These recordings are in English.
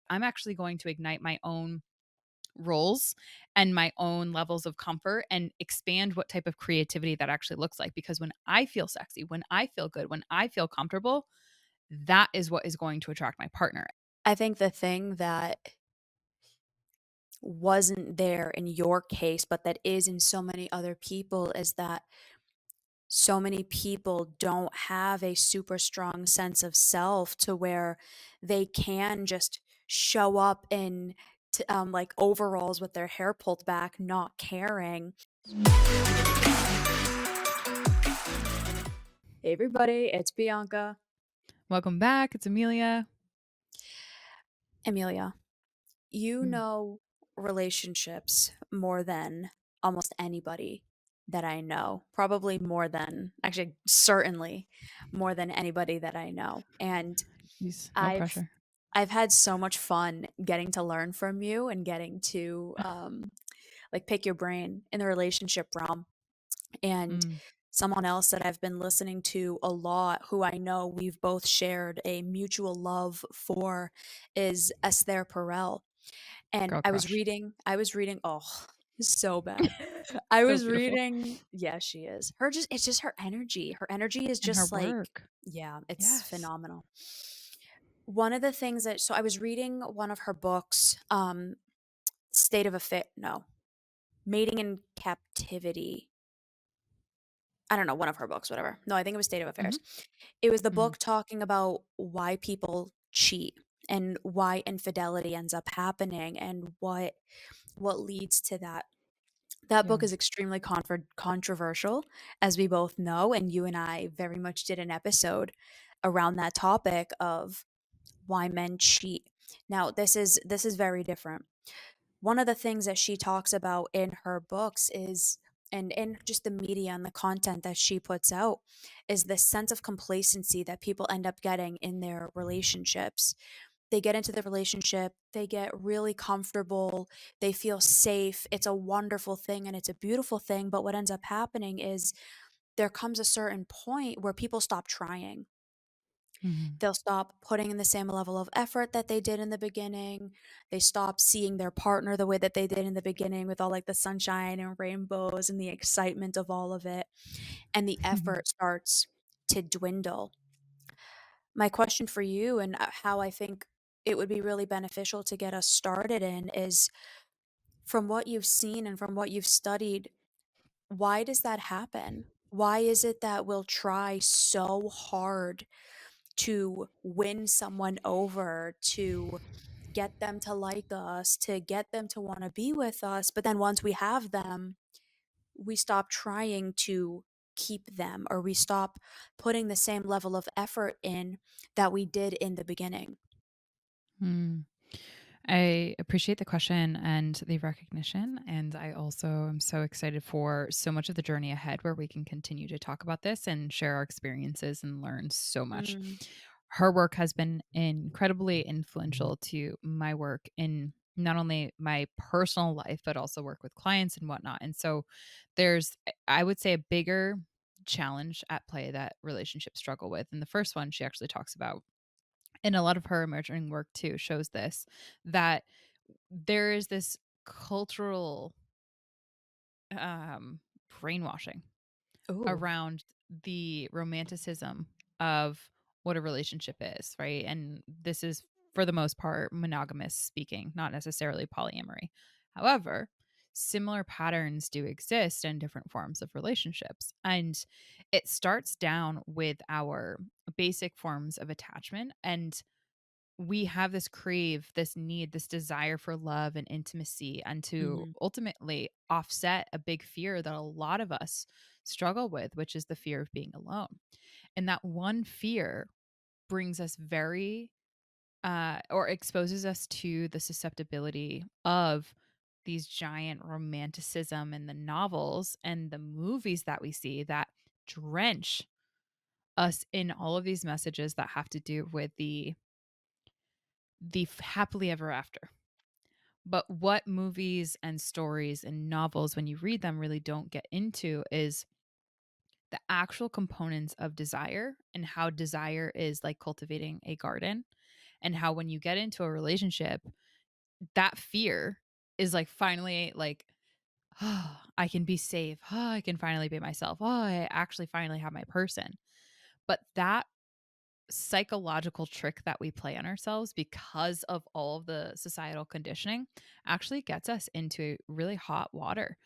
I'm actually going to ignite my own roles and my own levels of comfort and expand what type of creativity that actually looks like. Because when I feel sexy, when I feel good, when I feel comfortable, that is what is going to attract my partner. I think the thing that wasn't there in your case, but that is in so many other people is that so many people don't have a super strong sense of self to where they can just show up in like overalls with their hair pulled back, not caring. Hey everybody, it's Bianca. Welcome back. It's Emilia. Emilia, you Mm, know relationships more than almost anybody that I know. Probably more than, actually, certainly more than anybody that I know. And Jeez, no I've pressure. I've had so much fun getting to learn from you and getting to like pick your brain in the relationship realm. And Mm, someone else that I've been listening to a lot, who I know we've both shared a mutual love for, is Esther Perel. And girl I was crush. reading I was reading oh, so bad. I So was beautiful. reading yeah, she is. Her just it's just her energy. Her energy is And her just like work. yeah, it's Yes. phenomenal. One of the things that so I was reading one of her books, State of Affair no, Mating in Captivity. I don't know, one of her books, whatever. No, I think it was State of Hmm. Affairs. It was the Hmm. book talking about why people cheat and why infidelity ends up happening and what leads to that. That Yeah. book is extremely controversial, as we both know, and you and I very much did an episode around that topic of why men cheat. Now, this is very different. One of the things that she talks about in her books is and in just the media and the content that she puts out is this sense of complacency that people end up getting in their relationships. They get into the relationship, they get really comfortable, they feel safe. It's a wonderful thing and it's a beautiful thing, but what ends up happening is there comes a certain point where people stop trying. Hmm. They'll stop putting in the same level of effort that they did in the beginning. They stop seeing their partner the way that they did in the beginning with all like the sunshine and rainbows and the excitement of all of it. And the effort starts to dwindle. My question for you and how I think it would be really beneficial to get us started in is from what you've seen and from what you've studied, why does that happen? Why is it that we'll try so hard to win someone over, to get them to like us, to get them to want to be with us. But then once we have them, we stop trying to keep them or we stop putting the same level of effort in that we did in the beginning. Mm. I appreciate the question and the recognition. And I also am so excited for so much of the journey ahead where we can continue to talk about this and share our experiences and learn so much. Mm, Her work has been incredibly influential to my work in not only my personal life, but also work with clients and whatnot. And so there's, I would say, a bigger challenge at play that relationships struggle with. And the first one she actually talks about, and a lot of her emerging work too shows this, that there is this cultural brainwashing ooh. around the romanticism of what a relationship is, right? And this is for the most part monogamous speaking, not necessarily polyamory. However, similar patterns do exist in different forms of relationships. And it starts down with our basic forms of attachment, and we have this crave, this need, this desire for love and intimacy, and to Mhm, ultimately offset a big fear that a lot of us struggle with, which is the fear of being alone. And that one fear brings us very, or exposes us to the susceptibility of these giant romanticism and the novels and the movies that we see that drench us in all of these messages that have to do with the happily ever after. But what movies and stories and novels, when you read them, really don't get into is the actual components of desire and how desire is like cultivating a garden and how when you get into a relationship, that fear is like finally like, oh, I can be safe. Oh, I can finally be myself. Oh, I actually finally have my person. But that psychological trick that we play on ourselves because of all of the societal conditioning actually gets us into really hot water,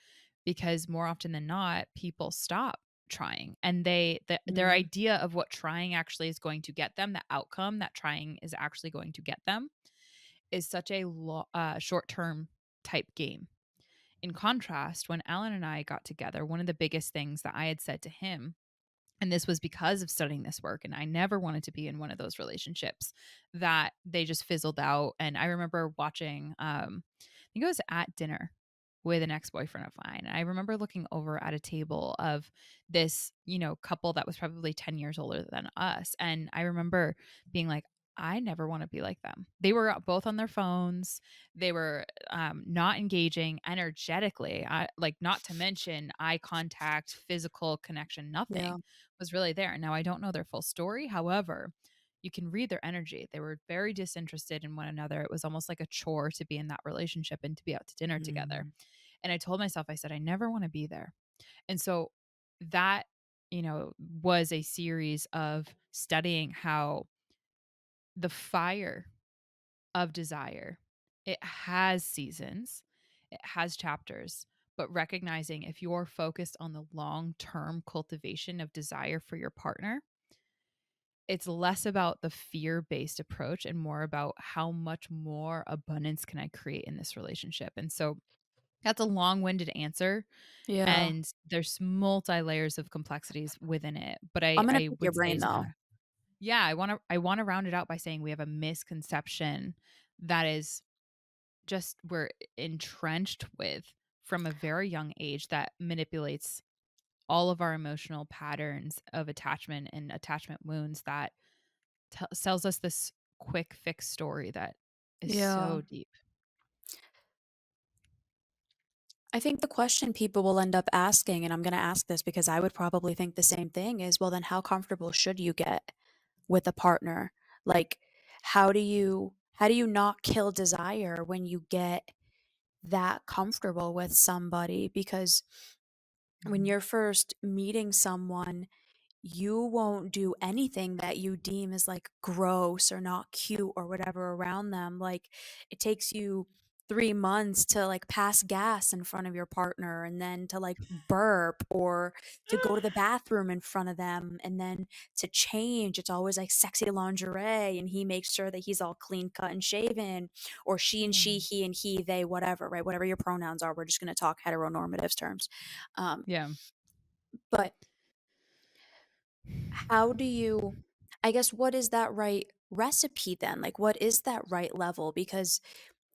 because more often than not people stop trying, and their Mm, idea of what trying actually is going to get them, the outcome that trying is actually going to get them, is such a short-term type game. In contrast, when Alan and I got together, one of the biggest things that I had said to him, and this was because of studying this work, and I never wanted to be in one of those relationships that they just fizzled out. And I remember watching, I think it was at dinner with an ex-boyfriend of mine. And I remember looking over at a table of this, couple that was probably 10 years older than us. And I remember being like, I never want to be like them. They were both on their phones. They were not engaging energetically. Like, not to mention eye contact, physical connection, yeah, nothing was really there. Now, I don't know their full story. However, you can read their energy. They were very disinterested in one another. It was almost like a chore to be in that relationship and to be out to dinner together. mm, And I told myself, I said, I never want to be there. And so that, was a series of studying how the fire of desire, it has seasons, it has chapters, but recognizing if you're focused on the long-term cultivation of desire for your partner, it's less about the fear-based approach and more about how much more abundance can I create in this relationship. And so that's a long-winded answer, yeah. and there's multi layers of complexities within it. But I I'm gonna I pick your would say brain is though. that, yeah, I wanna round it out by saying we have a misconception that is just we're entrenched with from a very young age that manipulates all of our emotional patterns of attachment and attachment wounds, that sells us this quick fix story that is Yeah. so deep. I think the question people will end up asking, and I'm gonna ask this because I would probably think the same thing, is, well, then how comfortable should you get with a partner? Like, how do you not kill desire when you get that comfortable with somebody? Because when Mhm. you're first meeting someone, you won't do anything that you deem as like gross or not cute or whatever around them. Like, it takes you 3 months to like pass gas in front of your partner, and then to like burp, or to go to the bathroom in front of them, and then to change. It's always like sexy lingerie, and he makes sure that he's all clean cut and shaven, or she and she, Mm. he and he, they, whatever, right? Whatever your pronouns are, we're just going to talk heteronormative terms. Um, Yeah. but how do you, I guess, what is that right recipe then? Like, what is that right level? Because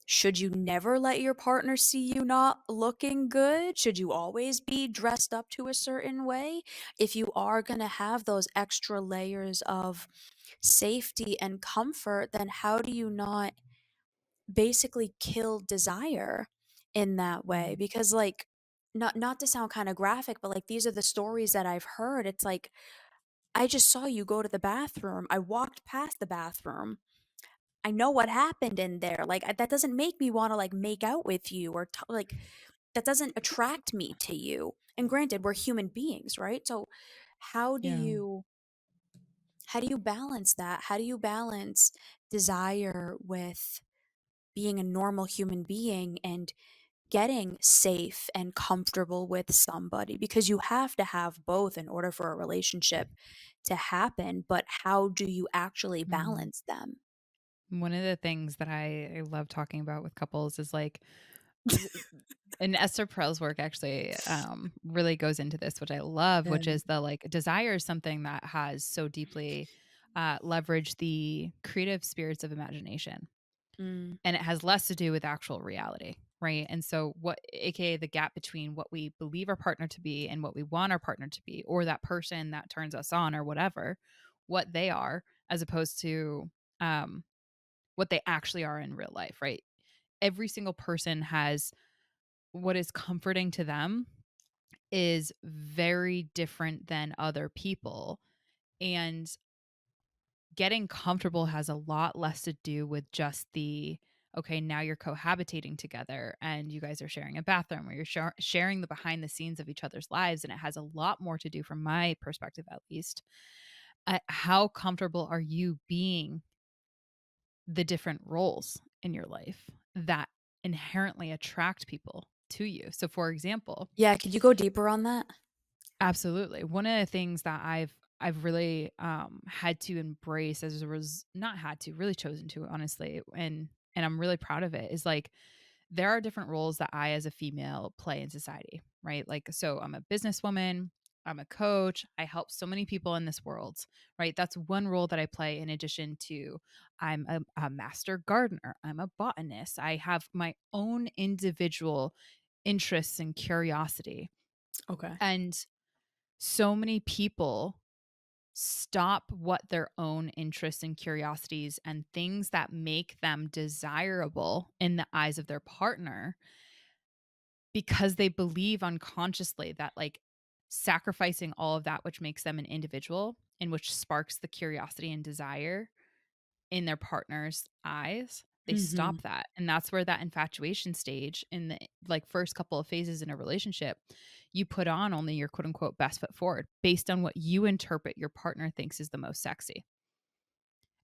should you never let your partner see you not looking good? Should you always be dressed up to a certain way? If you are going to have those extra layers of safety and comfort, then how do you not basically kill desire in that way? Mhm. Because like, not to sound kind of graphic, but like, these are the stories that I've heard. It's like, I just saw you go to the bathroom. I walked past the bathroom. I know what happened in there. Like, that doesn't make me want to like make out with you, or like, that doesn't attract me to you. And granted, we're human beings, right? So how do Yeah. you how do you balance that? How do you balance desire with being a normal human being and getting safe and comfortable with somebody? Because you have to have both in order for a relationship to happen, but how do you actually Mhm. balance them? One of the things that I love talking about with couples is like, th- and Esther Perel's work actually really goes into this, which I love, which Um, is the like desire is something that has so deeply leveraged the creative spirits of imagination, mm, and it has less to do with actual reality, right? And so what, aka the gap between what we believe our partner to be and what we want our partner to be, or that person that turns us on or whatever, what they are, as opposed to um what they actually are in real life, right? Every single person has what is comforting to them is very different than other people. And getting comfortable has a lot less to do with just the, okay, now you're cohabitating together and you guys are sharing a bathroom, or you're sharing the behind the scenes of each other's lives. And it has a lot more to do, from my perspective at least, how comfortable are you being the different roles in your life that inherently attract people to you. So, for example, Yeah, could you go deeper on that? absolutely. One of the things that I've really had to embrace, as a not had to, really chosen to, honestly, and I'm really proud of it, is like there are different roles that I as a female play in society, right? Like, so I'm a businesswoman, I'm a coach, I help so many people in this world, right? That's one role that I play, in addition to I'm a master gardener, I'm a botanist, I have my own individual interests and curiosity. Okay. And so many people stop what their own interests and curiosities and things that make them desirable in the eyes of their partner, because they believe unconsciously that, like, sacrificing all of that which makes them an individual and which sparks the curiosity and desire in their partner's eyes, they Mhm. stop that. And that's where that infatuation stage, in the, like, first couple of phases in a relationship, you put on only your quote unquote best foot forward based on what you interpret your partner thinks is the most sexy.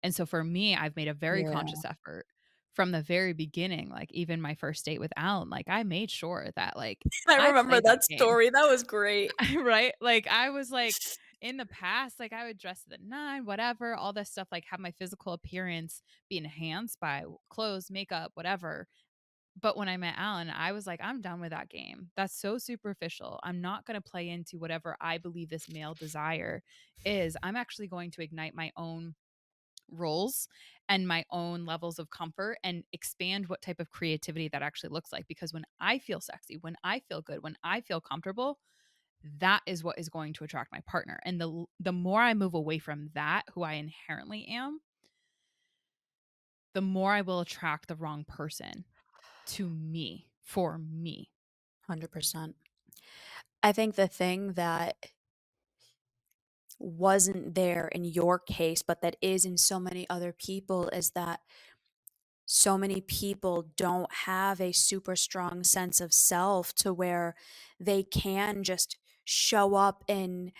And so for me, I've made a very Yeah. conscious effort from the very beginning, like even my first date with Alan, like I made sure that, like, I I remember played that that game. story, that was great. Right? Like I was like, in the past, like I would dress to the nine, whatever, all this stuff, like have my physical appearance be enhanced by clothes, makeup, whatever. But when I met Alan, I was like, I'm done with that game. That's so superficial. I'm not going to play into whatever I believe this male desire is. I'm actually going to ignite my own roles and my own levels of comfort and expand what type of creativity that actually looks like. Because when I feel sexy, when I feel good, when I feel comfortable, that is what is going to attract my partner. And the more I move away from that, who I inherently am, the more I will attract the wrong person to me, for me. 100%. I think the thing that wasn't there in your case, but that is in so many other people, is that so many people don't have a super strong sense of self to where they can just show up in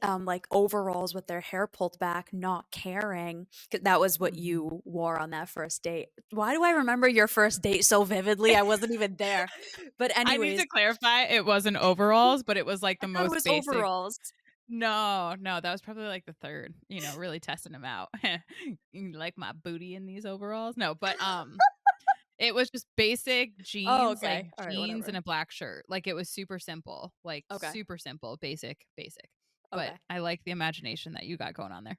like overalls with their hair pulled back, not caring. 'Cause that was what Mhm. you wore on that first date. Why do I remember your first date so vividly? I wasn't even there. But I need anyways, to clarify, it wasn't overalls, but it was like I the thought it most was basic. overalls. No, no, that was probably like the third, really testing him out. You like my booty in these overalls? No, but it was just basic Oh, jeans, like okay. All right, jeans and whatever. a black shirt. Like it was super simple, like Okay. super simple, basic, basic. But Okay. I like the imagination that you got going on there.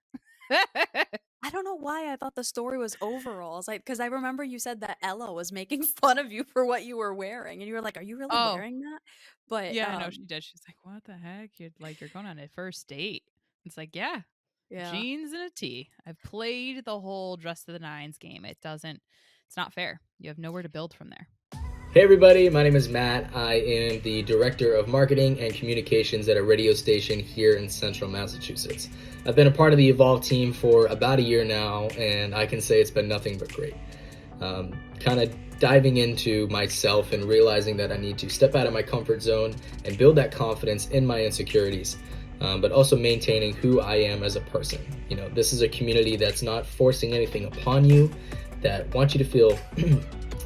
I don't know why I thought the story was overalls, because I remember you said that Ella was making fun of you for what you were wearing, and you were like, "Are you really Oh, wearing that?" But, yeah, no, she did. She's like, "What the heck? You're going on a first date." It's like, "Yeah, yeah, jeans and a tee." I've played the whole dress to the nines game. It's not fair. You have nowhere to build from there. Hey everybody, my name is Matt. I am the Director of Marketing and Communications at a radio station here in central Massachusetts. I've been a part of the Evolve team for about a year now, and I can say it's been nothing but great. Kind of diving into myself and realizing that I need to step out of my comfort zone and build that confidence in my insecurities, but also maintaining who I am as a person. This is a community that's not forcing anything upon you, that wants you to feel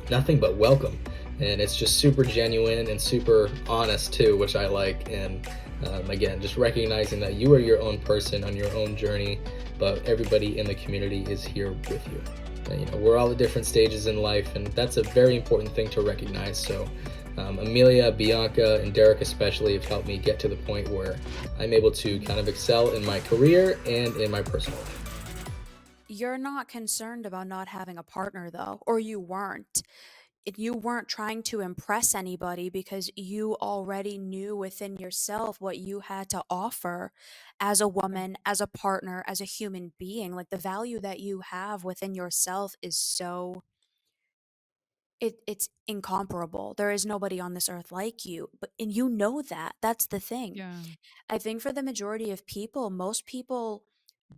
nothing but welcome. And it's just super genuine and super honest too, which I like. And again, just recognizing that you are your own person on your own journey, but everybody in the community is here with you. We're all at different stages in life, and that's a very important thing to recognize. So Emilia, Bianca, and Derek especially have helped me get to the point where I'm able to kind of excel in my career and in my personal life. you're not concerned about not having a partner though, or you weren't. You weren't trying to impress anybody because you already knew within yourself what you had to offer as a Yeah. woman, as a partner, as a human being. Like the value that you have within yourself is so it's incomparable. There is nobody on this earth like you. But and you know that. That's the thing. Yeah. I think for the majority of people, most people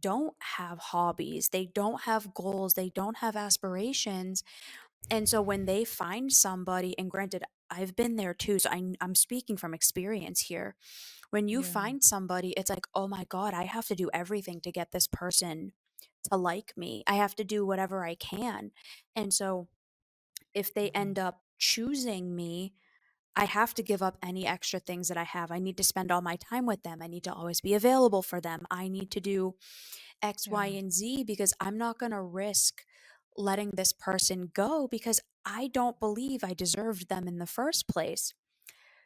don't have hobbies, they don't have goals, they don't have aspirations. And so when they find somebody, and granted, I've been there too, so I'm speaking from experience here. When you Yeah. find somebody, it's like, oh my God, I have to do everything to get this person to like me. I have to do whatever I can. And so if they Mhm. end up choosing me, I have to give up any extra things that I have. I need to spend all my time with them. I need to always be available for them. I need to do X, Y, Yeah. and Z because I'm not going to risk letting this person go because I don't believe I deserved them in the first place.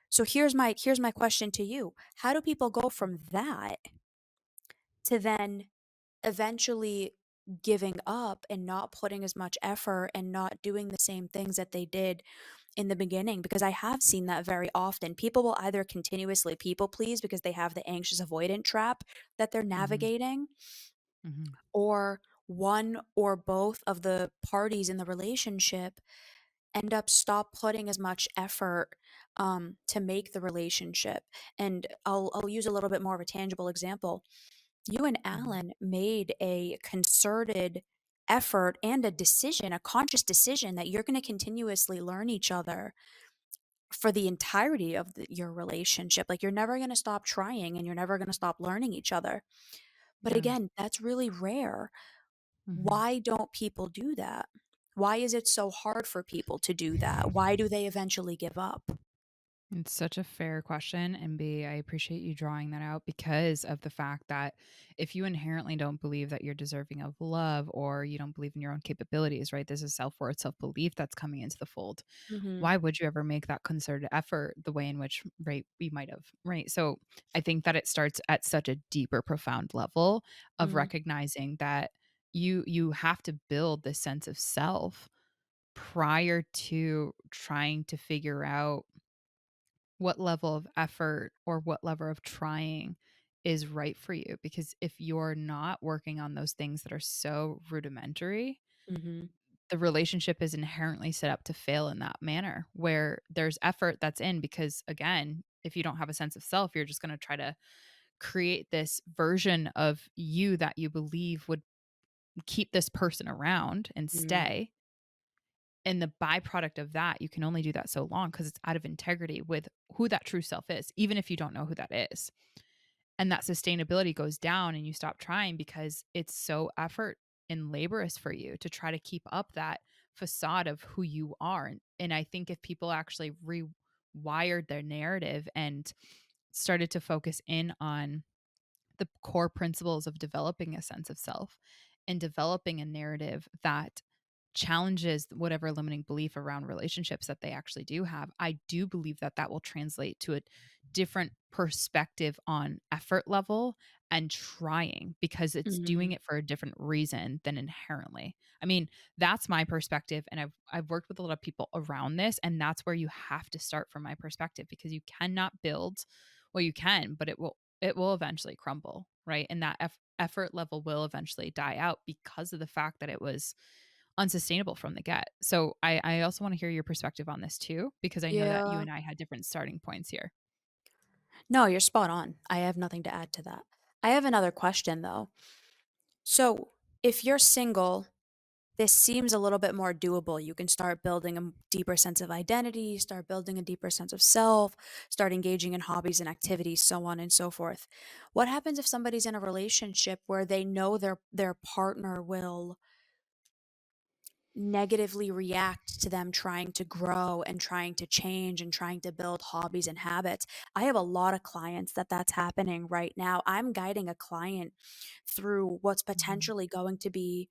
So here's my question to you. How do people go from that to then eventually giving up and not putting as much effort and not doing the same things that they did in the beginning? Because I have seen that very often. People will either continuously people please because they have the anxious avoidant trap that they're Mhm. navigating, Mhm. or one or both of the parties in the relationship end up stop putting as much effort to make the relationship. And I'll use a little bit more of a tangible example. You and Mhm. Alan made a concerted effort and a decision, a conscious decision that you're going to continuously learn each other for the entirety of your relationship. Like you're never going to stop trying and you're never going to stop learning each other. But Yeah. again, that's really rare. Mhm. Why don't people do that? Why is it so hard for people to do that? Why do they eventually give up? It's such a fair question. And B, I appreciate you drawing that out because of the fact that if you inherently don't believe that you're deserving of love or you don't believe in your own capabilities, right? There's a self worth, self belief that's coming into the fold. Mhm. Why would you ever make that concerted effort the way in which, right, we might have, right? So I think that it starts at such a deeper, profound level of Mhm. recognizing that you have to build this sense of self prior to trying to figure out what level of effort or what level of trying is right for you. Because if you're not working on those things that are so rudimentary, Mhm. the relationship is inherently set up to fail in that manner where there's effort that's in. Because again, if you don't have a sense of self, you're just going to try to create this version of you that you believe would keep this person around and Mhm. stay. And the byproduct of that, you can only do that so long because it's out of integrity with who that true self is, even if you don't know who that is. And that sustainability goes down and you stop trying because it's so effort and laborious for you to try to keep up that facade of who you are. And I think if people actually rewired their narrative and started to focus in on the core principles of developing a sense of self and developing a narrative that challenges whatever limiting belief around relationships that they actually do have, I do believe that that will translate to a different perspective on effort level and trying because it's doing Mhm. it for a different reason than inherently. I mean, that's my perspective and I've worked with a lot of people around this and that's where you have to start from my perspective because you cannot build well you can, but it will eventually crumble, right? And that effort level will eventually die out because of the fact that it was unsustainable from the get. So I also want to hear your perspective on this too, because I know that you Yeah. and I had different starting points here. No, you're spot on. I have nothing to add to that. I have another question though. So, if you're single, this seems a little bit more doable. You can start building a deeper sense of identity, start building a deeper sense of self, start engaging in hobbies and activities, so on and so forth. What happens if somebody's in a relationship where they know their partner will negatively react to them trying to grow and trying to change and trying to build hobbies and habits? I have a lot of clients that's happening right now. I'm guiding a client through what's Mhm. potentially going to be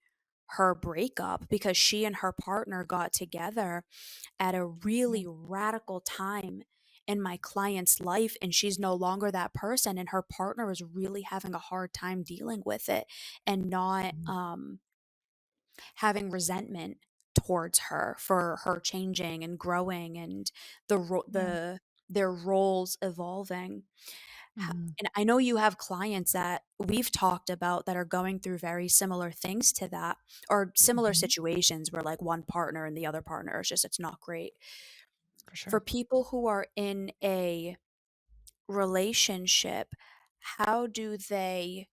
her breakup because she and her partner got together at a Yeah. really radical time in my client's life, and she's no longer that person, and her partner is really having a hard time dealing with it and not Mhm. having resentment towards her for her changing and growing and Yeah. their roles evolving. Mhm. And I know you have clients that we've talked about that are going through very similar things to that, or similar Mhm. situations where like one partner and the other partner is just it's not great. For For sure. people who are in a relationship, how do they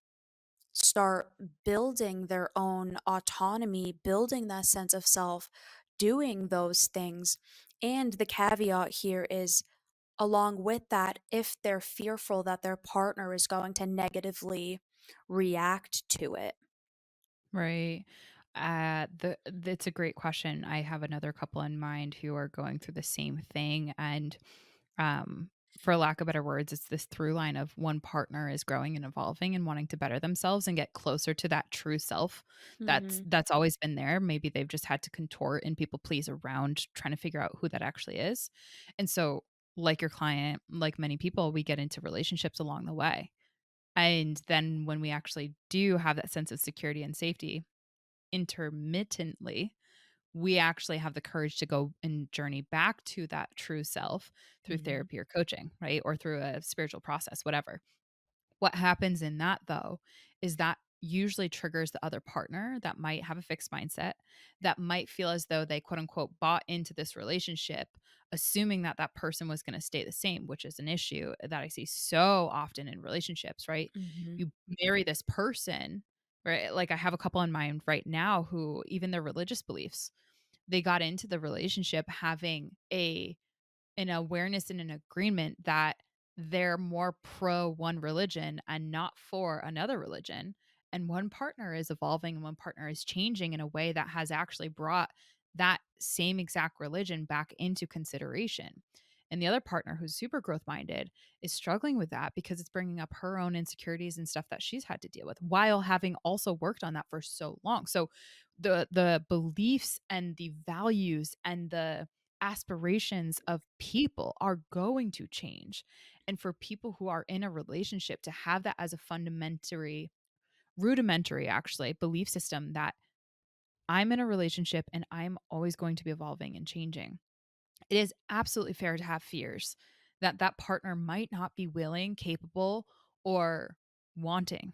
start building their own autonomy, building that sense of self, doing those things. And the caveat here is, along with that, if they're fearful that their partner is going to negatively react to it. Right. It's a great question. I have another couple in mind who are going through the same thing, and um, for lack of better words, it's this through line of one partner is growing and evolving and wanting to better themselves and get closer to that true self Mhm. that's always been there. Maybe they've just had to contort and people please around trying to figure out who that actually is. And so, like your client, like many people, we get into relationships along the way. And then when we actually do have that sense of security and safety intermittently, we actually have the courage to go and journey back to that true self through Mhm. therapy or coaching, right? Or through a spiritual process, whatever. What happens in that though is that usually triggers the other partner that might have a fixed mindset, that might feel as though they quote unquote bought into this relationship, assuming that that person was going to stay the same, which is an issue that I see so often in relationships, right? Mhm. You marry this person, right? Like I have a couple in mind right now who even their religious beliefs, they got into the relationship having an awareness and an agreement that they're more pro one religion and not for another religion. And one partner is evolving and one partner is changing in a way that has actually brought that same exact religion back into consideration. And the other partner, who's super growth minded, is struggling with that because it's bringing up her own insecurities and stuff that she's had to deal with while having also worked on that for so long. So the beliefs and the values and the aspirations of people are going to change. And for people who are in a relationship to have that as a rudimentary actually belief system that I'm in a relationship and I'm always going to be evolving and changing. It is absolutely fair to have fears that that partner might not be willing, capable, or wanting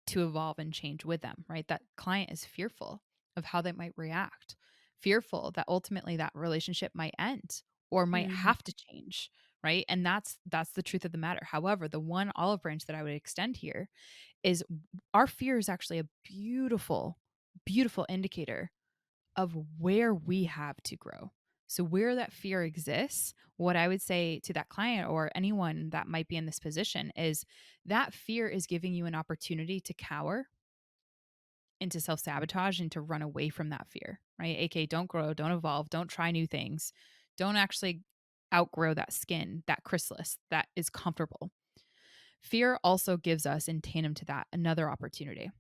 to evolve and change with them, right? That client is fearful of how they might react, fearful that ultimately that relationship might end or might Mhm. have to change, right? And that's the truth of the matter. However, the one olive branch that I would extend here is our fear is actually a beautiful, beautiful indicator of where we have to grow. So, where that fear exists, what I would say to that client or anyone that might be in this position is that fear is giving you an opportunity to cower and to self sabotage and to run away from that fear, right? AK, don't grow, don't evolve, don't try new things, don't actually outgrow that skin, that chrysalis that is comfortable. Fear also gives us, in tandem to that, another opportunity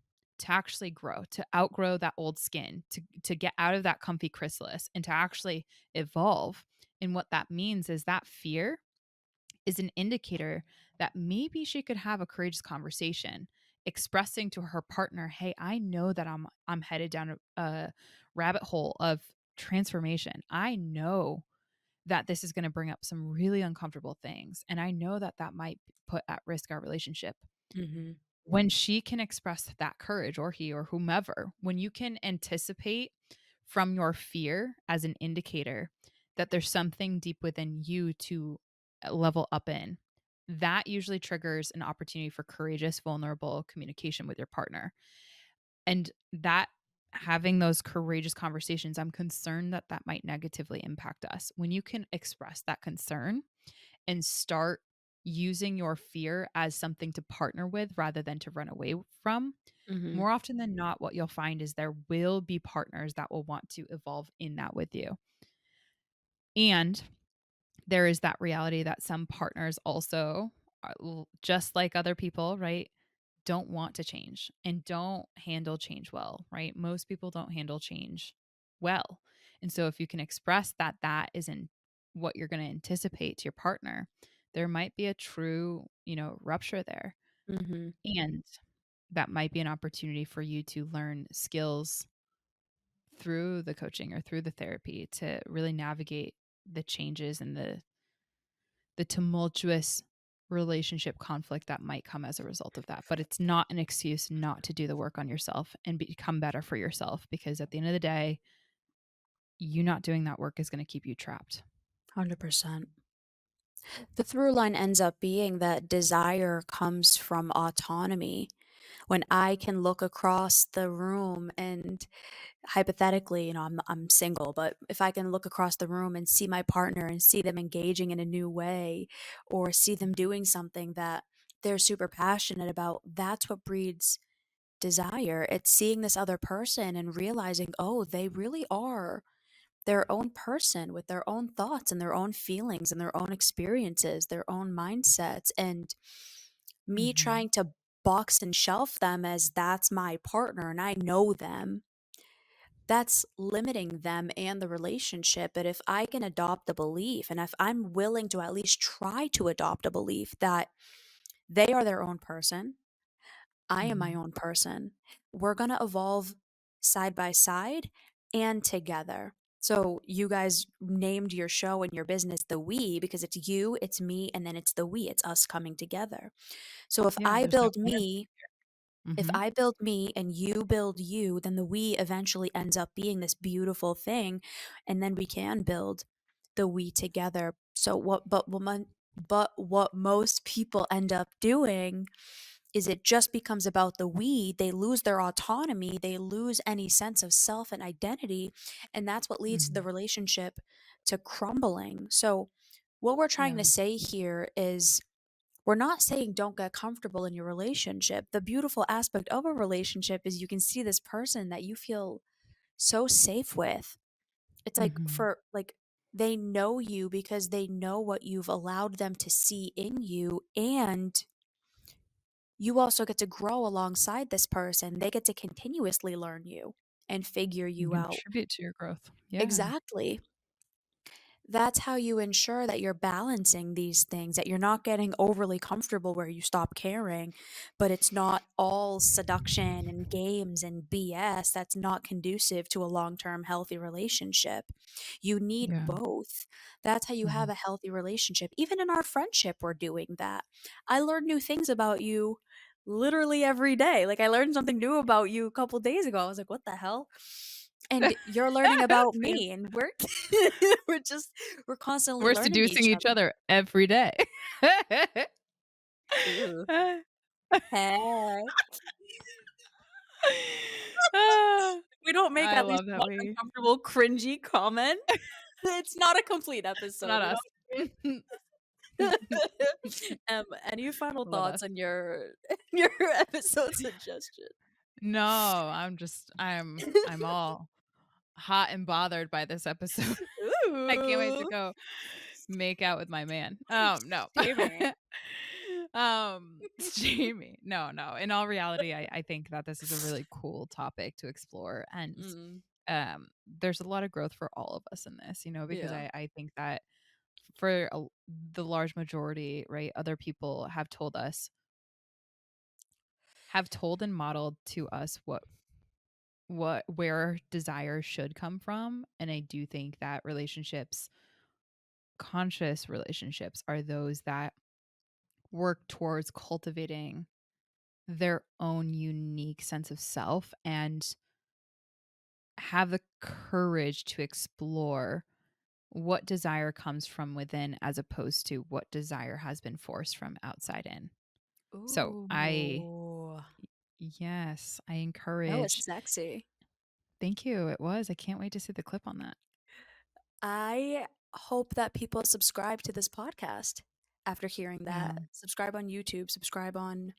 to actually grow, to outgrow that old skin, to get out of that comfy chrysalis and to actually evolve. And what that means is that fear is an indicator that maybe she could have a courageous conversation expressing to her partner, "Hey, I know that I'm headed down a rabbit hole of transformation. I know that this is going to bring up some really uncomfortable things. And I know that that might put at risk our relationship." Mhm. When she can express that courage, or he or whomever, when you can anticipate from your fear as an indicator that there's something deep within you to level up in, that usually triggers an opportunity for courageous, vulnerable communication with your partner. And that having those courageous conversations, I'm concerned that that might negatively impact us. When you can express that concern and start using your fear as something to partner with rather than to run away from, Mhm. more often than not, what you'll find is there will be partners that will want to evolve in that with you. And there is that reality that some partners also, just like other people, right, don't want to change and don't handle change well, right? Most people don't handle change well. And so if you can express that that isn't what you're going to anticipate to your partner, there might be a true, rupture there. Mhm. And that might be an opportunity for you to learn skills through the coaching or through the therapy to really navigate the changes and the tumultuous relationship conflict that might come as a result of that. But it's not an excuse not to do the work on yourself and become better for yourself, because at the end of the day, you not doing that work is going to keep you trapped. 100%. The through line ends up being that desire comes from autonomy. When I can look across the room and hypothetically, I'm single, but if I can look across the room and see my partner and see them engaging in a new way or see them doing something that they're super passionate about, that's what breeds desire. It's seeing this other person and realizing, oh, they really are their own person with their own thoughts and their own feelings and their own experiences, their own mindsets. And me Mhm. trying to box and shelf them as that's my partner and I know them, that's limiting them and the relationship. But if I can adopt the belief and if I'm willing to at least try to adopt a belief that they are their own person, I am my Mhm. own person. We're going to evolve side by side and together. So you guys named your show and your business the we because it's you, it's me, and then it's the we. It's us coming together. So Yeah, there's no plan. if Mhm. I build me and you build you, then the we eventually ends up being this beautiful thing, and then we can build the we together. So what most people end up doing is it just becomes about the we. They lose their autonomy, they lose any sense of self and identity, and that's what leads the Mhm. relationship to crumbling. So what we're trying Yeah. to say here is we're not saying don't get comfortable in your relationship. The beautiful aspect of a relationship is you can see this person that you feel so safe with. It's like Mhm. for like they know you because they know what you've allowed them to see in you, and you also get to grow alongside this person. They get to continuously learn you and figure And you out. contribute to your growth. Yeah. Exactly. That's how you ensure that you're balancing these things, that you're not getting overly comfortable where you stop caring, but it's not all seduction and games and BS that's not conducive to a long term healthy relationship. You need Yeah. both. That's how you have Mhm. a healthy relationship. Even in our friendship, we're doing that. I learn new things about you literally every day. Like I learned something new about you a couple days ago. I was like, what the hell? And you're learning about Same. me, and we're we're constantly We're learning seducing each each other. other every day. Ooh. Hey. Ah, We don't make I at least love that one we uncomfortable, cringy comment. It's not a complete episode. not We us. don't any final Love thoughts us. on your your episode suggestion? No, I'm all hot and bothered by this episode. I can't wait to Ooh. go make out with my man. No. Steamy. Jamie. No, no. In all reality, I think that this is a really cool topic to explore. And Mm, there's a lot of growth for all of us in this, because yeah. I think that for the large majority, right, other people have told and modeled to us where desire should come from. And I do think that conscious relationships, are those that work towards cultivating their own unique sense of self and have the courage to explore what desire comes from within as opposed to what desire has been forced from outside in. So Ooh. yes, I That was encourage. sexy. Thank you. It was. I can't wait to see the clip on that. I hope that people subscribe to this podcast after hearing Yeah. that. Subscribe on YouTube, subscribe on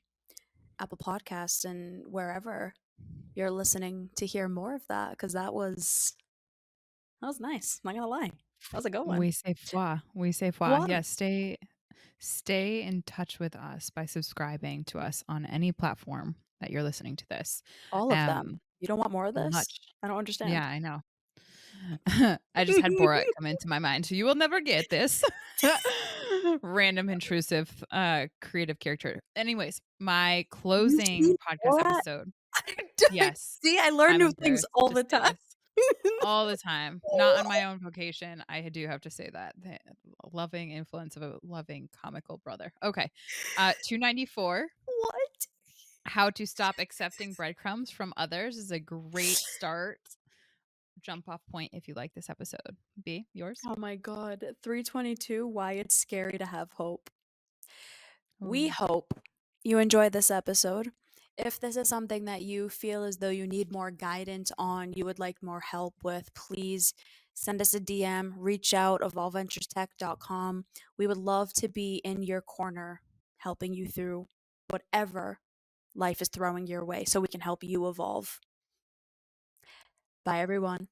Apple Podcasts, and wherever you're listening to hear more of that because that was nice. Not gonna lie, that was a good one. We say foi. We say foi. What? Yes, stay in touch with us by subscribing to us on any platform that you're listening to this. All of them. Um You don't want more of this? much. I don't Yeah, understand. I know. I just had Borat come into my mind. So you will never get this. Random intrusive creative character. Anyways, my You see closing podcast Borat? episode. I don't Yes. see, I learn I'm new things embarrassed all to the say time. this. All the time. Not on my own vocation. I do have to say that. The loving influence of a loving comical brother. Okay. 294. What? How to stop accepting breadcrumbs from others is a great start. Jump off point if you like this episode. B, yours? Oh my god. 322, why it's scary to have hope. We Ooh. hope you enjoyed this episode. If this is something that you feel as though you need more guidance on, you would like more help with, please send us a DM, reach out, evolveventurestech.com. We would love to be in your corner, helping you through whatever life is throwing your way so we can help you evolve. Bye, everyone.